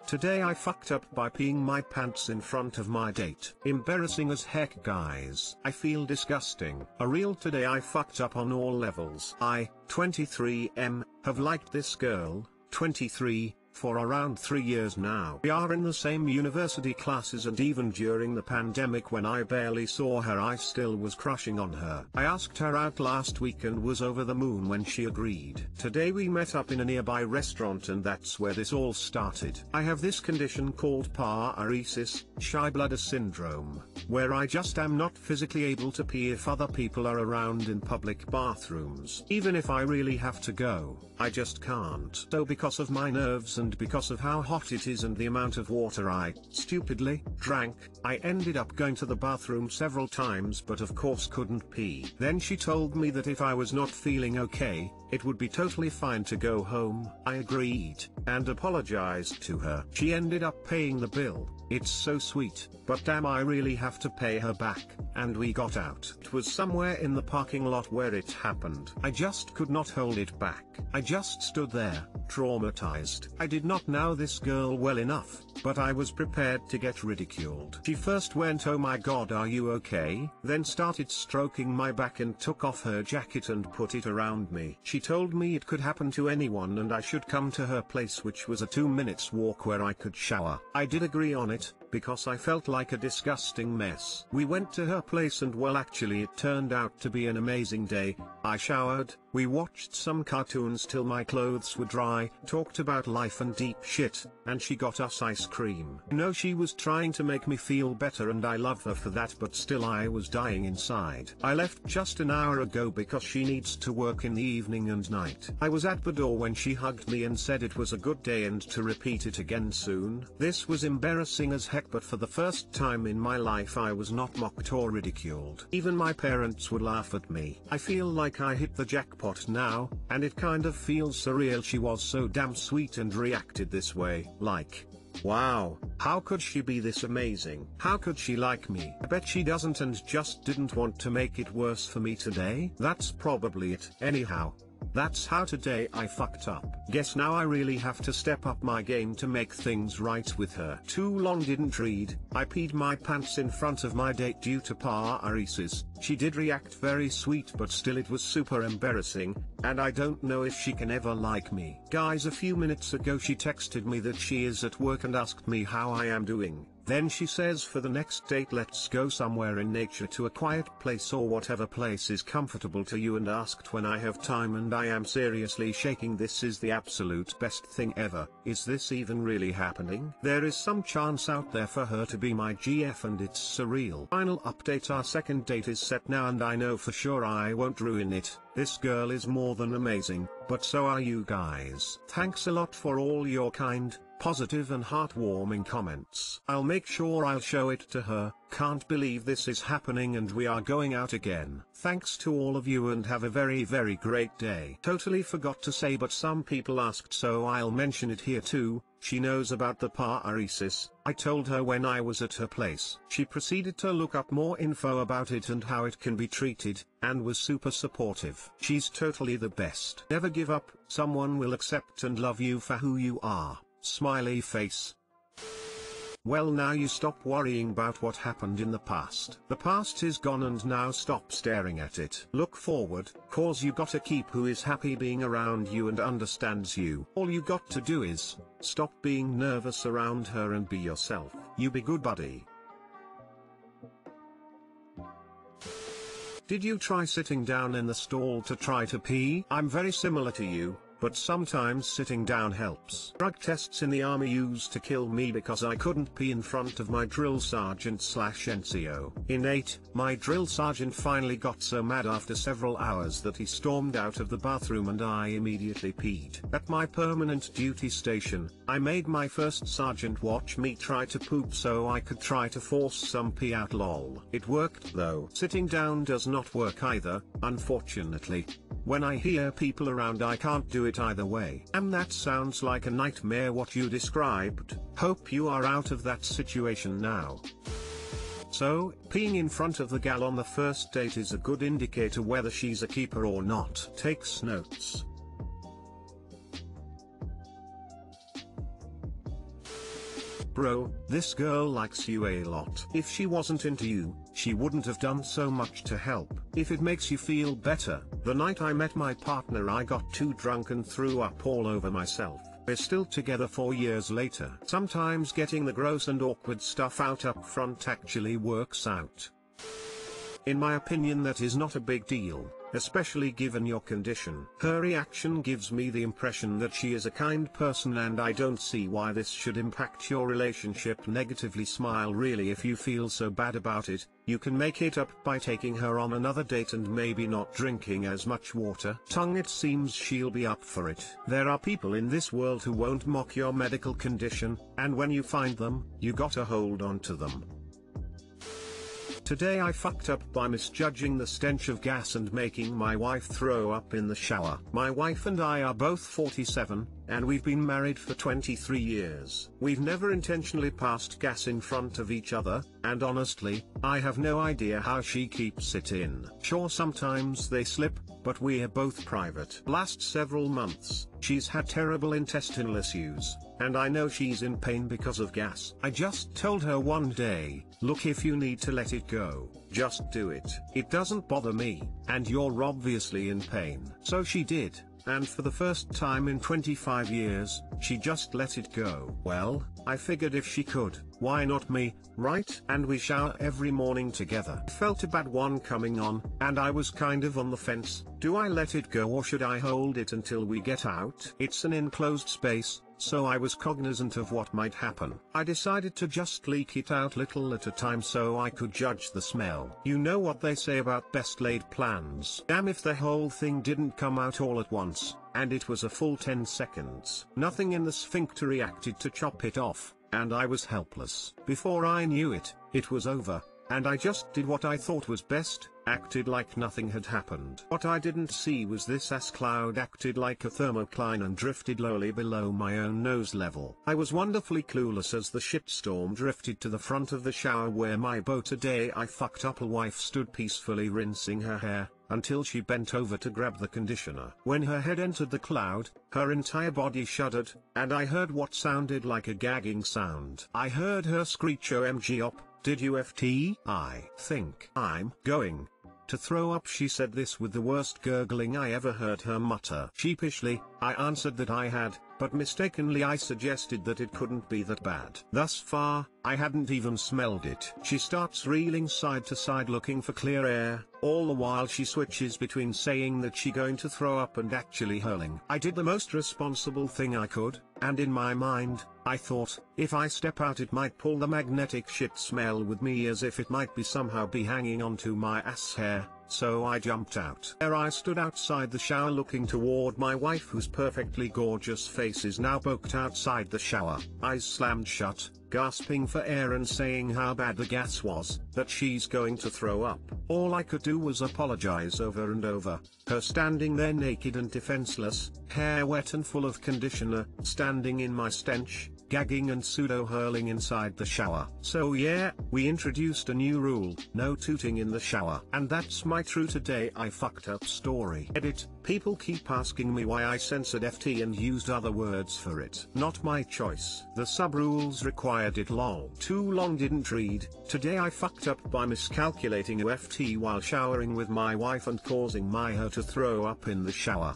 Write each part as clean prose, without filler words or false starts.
Today I fucked up by peeing my pants in front of my date. Embarrassing as heck, guys. I feel disgusting. A real today I fucked up on all levels. I, 23M, have liked this girl, 23, for around 3 years now. We are in the same university classes, and even during the pandemic when I barely saw her I still was crushing on her. I asked her out last week and was over the moon when she agreed. Today we met up in a nearby restaurant and that's where this all started. I have this condition called paresis, shy bladder syndrome, where I just am not physically able to pee if other people are around in public bathrooms. Even if I really have to go, I just can't. So because of my nerves and because of how hot it is and the amount of water I, stupidly, drank, I ended up going to the bathroom several times but of course couldn't pee. Then she told me that if I was not feeling okay, it would be totally fine to go home. I agreed, and apologized to her. She ended up paying the bill. It's so sweet, but damn, I really have to pay her back, and we got out. It was somewhere in the parking lot where it happened. I just could not hold it back. I just stood there, traumatized. I did not know this girl well enough, but I was prepared to get ridiculed. She first went, "Oh my god, are you okay?" Then started stroking my back and took off her jacket and put it around me. She told me it could happen to anyone and I should come to her place, which was a 2 minutes walk where I could shower. I did agree on it, because I felt like a disgusting mess. We went to her place and well, actually it turned out to be an amazing day. I showered, we watched some cartoons till my clothes were dry, talked about life and deep shit, and she got us ice cream. No, she was trying to make me feel better and I love her for that, but still I was dying inside. I left just an hour ago because she needs to work in the evening and night. I was at the door when she hugged me and said it was a good day and to repeat it again soon. This was embarrassing as heck, but for the first time in my life I was not mocked or ridiculed. Even my parents would laugh at me. I feel like I hit the jackpot now, and it kind of feels surreal. She was so damn sweet and reacted this way. Like, wow, how could she be this amazing? How could she like me? I bet she doesn't and just didn't want to make it worse for me today. That's probably it. Anyhow, that's how today I fucked up. Guess now I really have to step up my game to make things right with her. Too long didn't read. I peed my pants in front of my date due to paresis. She did react very sweet, but still it was super embarrassing, and I don't know if she can ever like me. Guys, a few minutes ago she texted me that she is at work and asked me how I am doing. Then she says for the next date let's go somewhere in nature to a quiet place or whatever place is comfortable to you, and asked when I have time, and I am seriously shaking. This is the absolute best thing ever. Is this even really happening? There is some chance out there for her to be my GF and it's surreal. Final update, our second date is set now and I know for sure I won't ruin it. This girl is more than amazing, but so are you guys. Thanks a lot for all your kind, positive and heartwarming comments. I'll make sure I'll show it to her. Can't believe this is happening and we are going out again. Thanks to all of you and have a very great day. Totally forgot to say, but some people asked, so I'll mention it here too. She knows about the paresis. I told her when I was at her place. She proceeded to look up more info about it and how it can be treated, and was super supportive. She's totally the best. Never give up, someone will accept and love you for who you are. Smiley face. Well, now you stop worrying about what happened in the past. The past is gone and now stop staring at it. Look forward, cause you gotta keep who is happy being around you and understands you. All you got to do is, stop being nervous around her and be yourself. You be good, buddy. Did you try sitting down in the stall to try to pee? I'm very similar to you, but sometimes sitting down helps. Drug tests in the army used to kill me because I couldn't pee in front of my drill sergeant/NCO. In 8, my drill sergeant finally got so mad after several hours that he stormed out of the bathroom and I immediately peed. At my permanent duty station, I made my first sergeant watch me try to poop so I could try to force some pee out, lol. It worked though. Sitting down does not work either, unfortunately. When I hear people around I can't do it either way. And that sounds like a nightmare what you described. Hope you are out of that situation now. So, peeing in front of the gal on the first date is a good indicator whether she's a keeper or not. Takes notes. bro, this girl likes you a lot. If she wasn't into you, she wouldn't have done so much to help. If it makes you feel better, the night I met my partner I got too drunk and threw up all over myself. We're still together 4 years later. Sometimes getting the gross and awkward stuff out up front actually works out. In my opinion, that is not a big deal, especially given your condition. Her reaction gives me the impression that she is a kind person, and I don't see why this should impact your relationship negatively. Smile. Really, if you feel so bad about it, you can make it up by taking her on another date and maybe not drinking as much water. Tongue, it seems she'll be up for it. There are people in this world who won't mock your medical condition, and when you find them, you gotta hold on to them. Today I fucked up by misjudging the stench of gas and making my wife throw up in the shower. My wife and I are both 47, and we've been married for 23 years. We've never intentionally passed gas in front of each other, and honestly, I have no idea how she keeps it in. Sure, sometimes they slip, but we're both private. Last several months, she's had terrible intestinal issues, and I know she's in pain because of gas. I just told her one day, look, if you need to let it go, just do it. It doesn't bother me, and you're obviously in pain. So she did, and for the first time in 25 years, she just let it go. Well, I figured if she could, why not me, right? And we shower every morning together. Felt a bad one coming on, and I was kind of on the fence. Do I let it go or should I hold it until we get out? It's an enclosed space, so I was cognizant of what might happen. I decided to just leak it out little at a time so I could judge the smell. You know what they say about best laid plans. Damn if the whole thing didn't come out all at once, and it was a full 10 seconds. Nothing in the sphincter reacted to chop it off, and I was helpless. Before I knew it, it was over, and I just did what I thought was best, acted like nothing had happened. What I didn't see was this ass cloud acted like a thermocline and drifted lowly below my own nose level. I was wonderfully clueless as the shitstorm drifted to the front of the shower where my today I fucked up wife stood peacefully rinsing her hair, until she bent over to grab the conditioner. When her head entered the cloud, her entire body shuddered, and I heard what sounded like a gagging sound. I heard her screech, "OMG op, did you FT? I think I'm going to throw up." She said this with the worst gurgling I ever heard her mutter. Sheepishly, I answered that I had, but mistakenly I suggested that it couldn't be that bad. Thus far, I hadn't even smelled it. She starts reeling side to side looking for clear air, all the while she switches between saying that she's going to throw up and actually hurling. I did the most responsible thing I could, and in my mind, I thought, if I step out it might pull the magnetic shit smell with me, as if it might be somehow be hanging onto my ass hair. So I jumped out. There I stood outside the shower looking toward my wife, whose perfectly gorgeous face is now poked outside the shower, eyes slammed shut, gasping for air and saying how bad the gas was, that she's going to throw up. All I could do was apologize over and over, her standing there naked and defenseless, hair wet and full of conditioner, standing in my stench, gagging and pseudo-hurling inside the shower. So yeah, we introduced a new rule, no tooting in the shower. And that's my true today I fucked up story. Edit, people keep asking me why I censored FT and used other words for it. Not my choice. The sub-rules required it, lol. Too long, didn't read. Today I fucked up by miscalculating UFT while showering with my wife and causing her to throw up in the shower.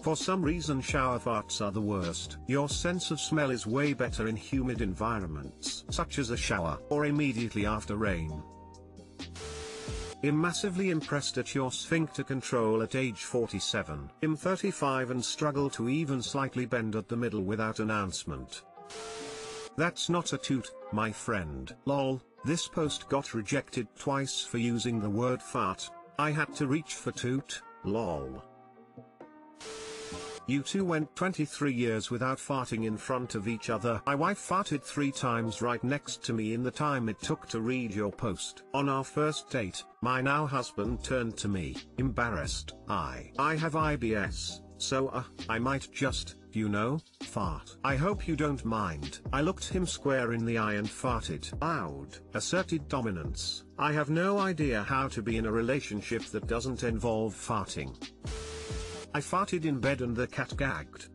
For some reason shower farts are the worst. Your sense of smell is way better in humid environments, such as a shower, or immediately after rain. I'm massively impressed at your sphincter control at age 47. I'm 35 and struggle to even slightly bend at the middle without announcement. That's not a toot, my friend. Lol, this post got rejected twice for using the word fart. I had to reach for toot, lol. You two went 23 years without farting in front of each other. My wife farted 3 times right next to me in the time it took to read your post. On our first date, my now husband turned to me, embarrassed. I have IBS, so I might just, fart. I hope you don't mind. I looked him square in the eye and farted loud. Asserted dominance. I have no idea how to be in a relationship that doesn't involve farting. I farted in bed and the cat gagged.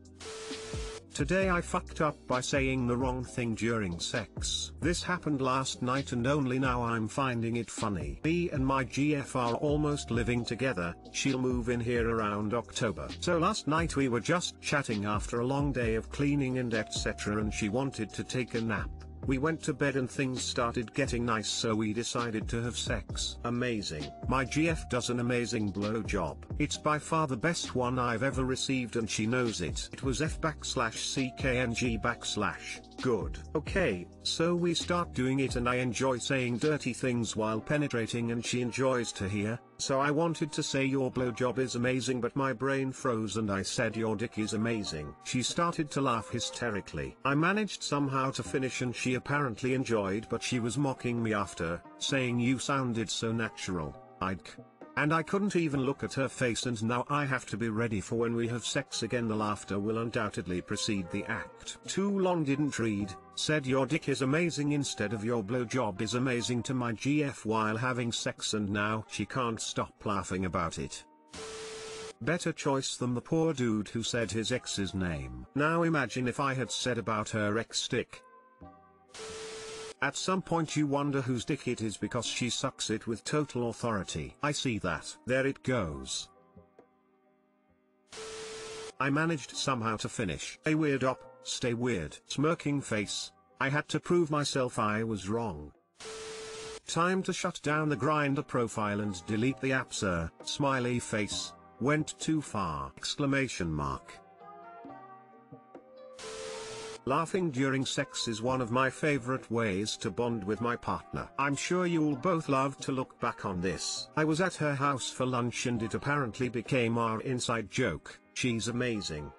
Today I fucked up by saying the wrong thing during sex. This happened last night and only now I'm finding it funny. Me and my GF are almost living together, she'll move in here around October. So last night we were just chatting after a long day of cleaning and etc, and she wanted to take a nap. We went to bed and things started getting nice, so we decided to have sex. Amazing. My GF does an amazing blowjob. It's by far the best one I've ever received and she knows it. It was F/CKNG/ good. Okay, so we start doing it and I enjoy saying dirty things while penetrating and she enjoys to hear, so I wanted to say your blowjob is amazing but my brain froze and I said your dick is amazing. She started to laugh hysterically. I managed somehow to finish and she apparently enjoyed, but she was mocking me after, saying you sounded so natural. And I couldn't even look at her face, and now I have to be ready for when we have sex again. The laughter will undoubtedly precede the act. Too long didn't read, said your dick is amazing instead of your blowjob is amazing to my GF while having sex, and now she can't stop laughing about it. Better choice than the poor dude who said his ex's name. Now imagine if I had said about her ex dick. At some point you wonder whose dick it is because she sucks it with total authority. I see that. There it goes. I managed somehow to finish. A weird op, stay weird. Smirking face. I had to prove myself I was wrong. Time to shut down the Grindr profile and delete the app, sir. Smiley face. Went too far. Exclamation mark. Laughing during sex is one of my favorite ways to bond with my partner. I'm sure you'll both love to look back on this. I was at her house for lunch and it apparently became our inside joke. She's amazing.